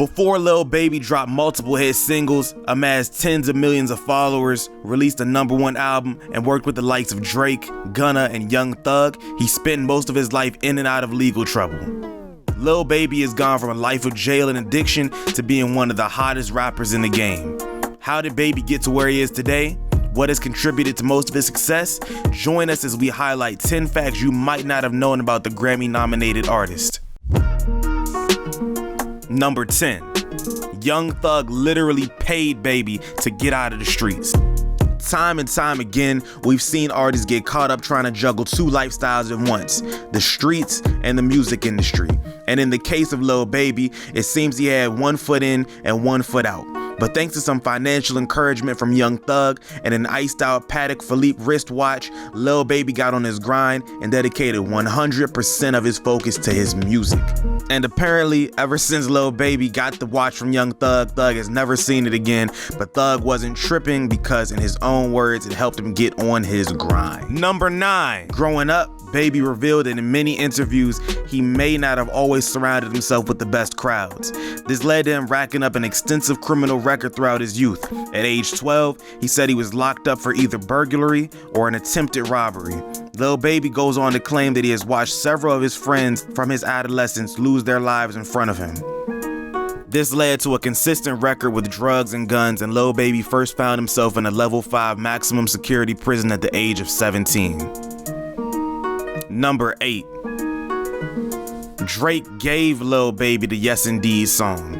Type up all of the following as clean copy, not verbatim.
Before Lil Baby dropped multiple hit singles, amassed tens of millions of followers, released a #1 album, and worked with the likes of Drake, Gunna, and Young Thug, he spent most of his life in and out of legal trouble. Lil Baby has gone from a life of jail and addiction to being one of the hottest rappers in the game. How did Baby get to where he is today? What has contributed to most of his success? Join us as we highlight 10 facts you might not have known about the Grammy-nominated artist. Number 10. Young Thug literally paid Baby to get out of the streets. Time and time again, we've seen artists get caught up trying to juggle two lifestyles at once, the streets and the music industry. And in the case of Lil Baby, it seems he had one foot in and one foot out. But thanks to some financial encouragement from Young Thug and an iced-out Patek Philippe wristwatch, Lil Baby got on his grind and dedicated 100% of his focus to his music. And apparently, ever since Lil Baby got the watch from Young Thug, Thug has never seen it again, but Thug wasn't tripping because, in his own words, it helped him get on his grind. Number 9. Growing up, Baby revealed that in many interviews, he may not have always surrounded himself with the best crowds. This led to him racking up an extensive criminal record throughout his youth. At age 12, he said he was locked up for either burglary or an attempted robbery. Lil Baby goes on to claim that he has watched several of his friends from his adolescence lose their lives in front of him. This led to a consistent record with drugs and guns, and Lil Baby first found himself in a level 5 maximum security prison at the age of 17. Number 8. Drake gave Lil Baby the Yes Indeed song.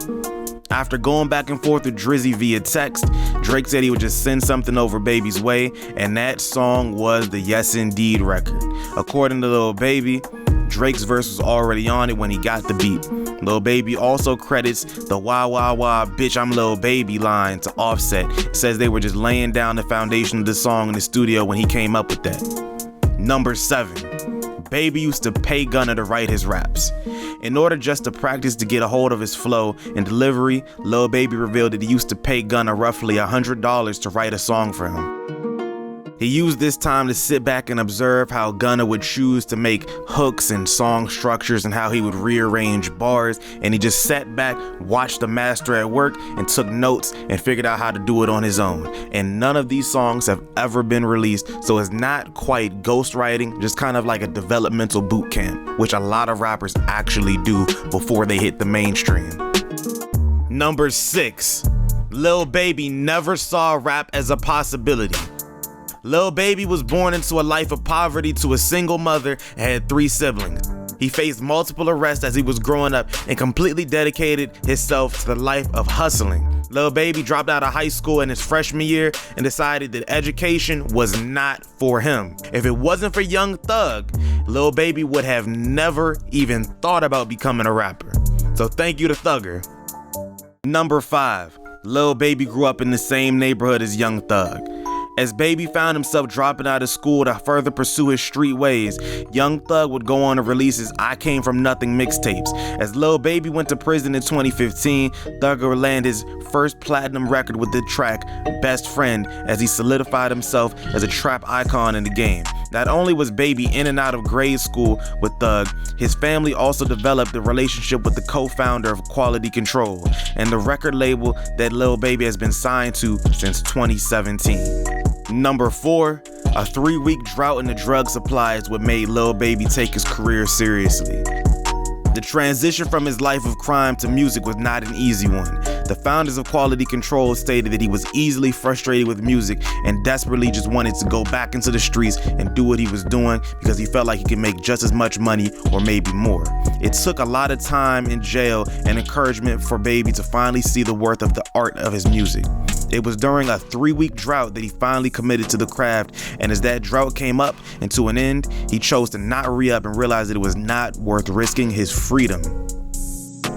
After going back and forth with Drizzy via text, Drake said he would just send something over Baby's way, and that song was the Yes Indeed record. According to Lil Baby, Drake's verse was already on it when he got the beat. Lil Baby also credits the wah wah wah bitch I'm Lil Baby line to Offset. Says they were just laying down the foundation of the song in the studio when he came up with that. Number 7. Baby used to pay Gunna to write his raps. In order just to practice to get a hold of his flow and delivery, Lil Baby revealed that he used to pay Gunna roughly $100 to write a song for him. He used this time to sit back and observe how Gunna would choose to make hooks and song structures and how he would rearrange bars, and he just sat back, watched the master at work, and took notes and figured out how to do it on his own. And none of these songs have ever been released, so it's not quite ghostwriting, just kind of like a developmental boot camp, which a lot of rappers actually do before they hit the mainstream. Number 6. Lil Baby never saw rap as a possibility. Lil Baby was born into a life of poverty to a single mother and had 3 siblings. He faced multiple arrests as he was growing up and completely dedicated himself to the life of hustling. Lil Baby dropped out of high school in his freshman year and decided that education was not for him. If it wasn't for Young Thug, Lil Baby would have never even thought about becoming a rapper. So thank you to Thugger. Number 5. Lil Baby grew up in the same neighborhood as Young Thug. As Baby found himself dropping out of school to further pursue his street ways, Young Thug would go on to release his I Came From Nothing mixtapes. As Lil Baby went to prison in 2015, Thugger landed his first platinum record with the track Best Friend as he solidified himself as a trap icon in the game. Not only was Baby in and out of grade school with Thug, his family also developed a relationship with the co-founder of Quality Control and the record label that Lil Baby has been signed to since 2017. Number 4, a 3-week drought in the drug supply is what made Lil Baby take his career seriously. The transition from his life of crime to music was not an easy one. The founders of Quality Control stated that he was easily frustrated with music and desperately just wanted to go back into the streets and do what he was doing because he felt like he could make just as much money or maybe more. It took a lot of time in jail and encouragement for Baby to finally see the worth of the art of his music. It was during a 3-week drought that he finally committed to the craft, and as that drought came up and to an end, he chose to not re-up and realized that it was not worth risking his freedom.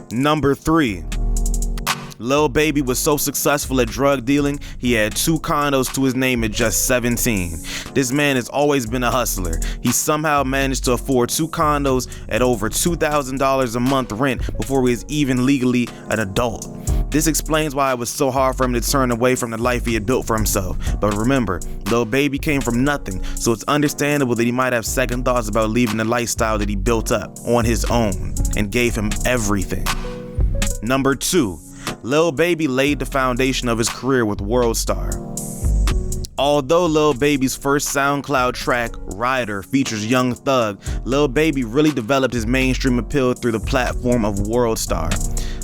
Number 3. Lil Baby was so successful at drug dealing, he had 2 condos to his name at just 17. This man has always been a hustler. He somehow managed to afford 2 condos at over $2,000 a month rent before he was even legally an adult. This explains why it was so hard for him to turn away from the life he had built for himself. But remember, Lil Baby came from nothing, so it's understandable that he might have second thoughts about leaving the lifestyle that he built up on his own and gave him everything. Number 2, Lil Baby laid the foundation of his career with Worldstar. Although Lil Baby's first SoundCloud track, Rider, features Young Thug, Lil Baby really developed his mainstream appeal through the platform of Worldstar.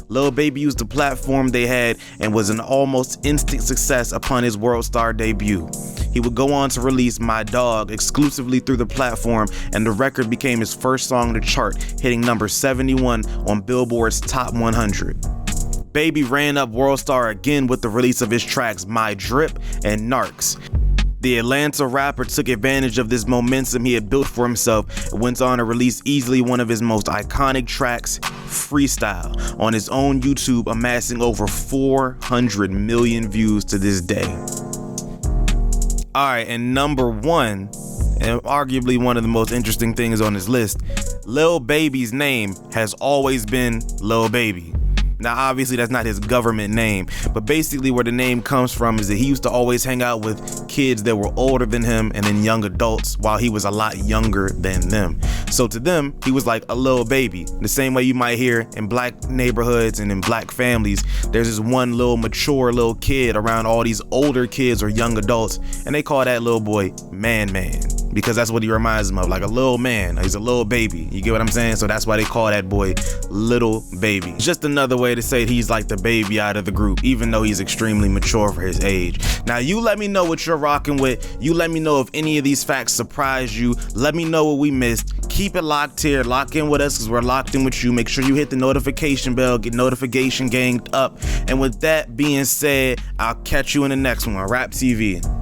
Lil Baby used the platform they had and was an almost instant success upon his Worldstar debut. He would go on to release My Dog exclusively through the platform, and the record became his first song to chart, hitting number 71 on Billboard's Top 100. Baby ran up Worldstar again with the release of his tracks My Drip and Narcs. The Atlanta rapper took advantage of this momentum he had built for himself and went on to release easily one of his most iconic tracks, Freestyle, on his own YouTube, amassing over 400 million views to this day. Alright, and number 1, and arguably one of the most interesting things on this list, Lil Baby's name has always been Lil Baby. Now, obviously, that's not his government name, but basically where the name comes from is that he used to always hang out with kids that were older than him and then young adults while he was a lot younger than them. So to them, he was like a little baby. The same way you might hear in black neighborhoods and in black families, there's this one little mature little kid around all these older kids or young adults, and they call that little boy Man, because that's what he reminds them of, like a little man. He's a little baby. You get what I'm saying? So that's why they call that boy Little Baby. Just another way to say he's like the baby out of the group, even though he's extremely mature for his age. Now, you let me know what you're rocking with. You let me know if any of these facts surprised you. Let me know what we missed. Keep it locked here. Lock in with us because we're locked in with you. Make sure you hit the notification bell. Get notification ganged up. And with that being said, I'll catch you in the next one. RapTV.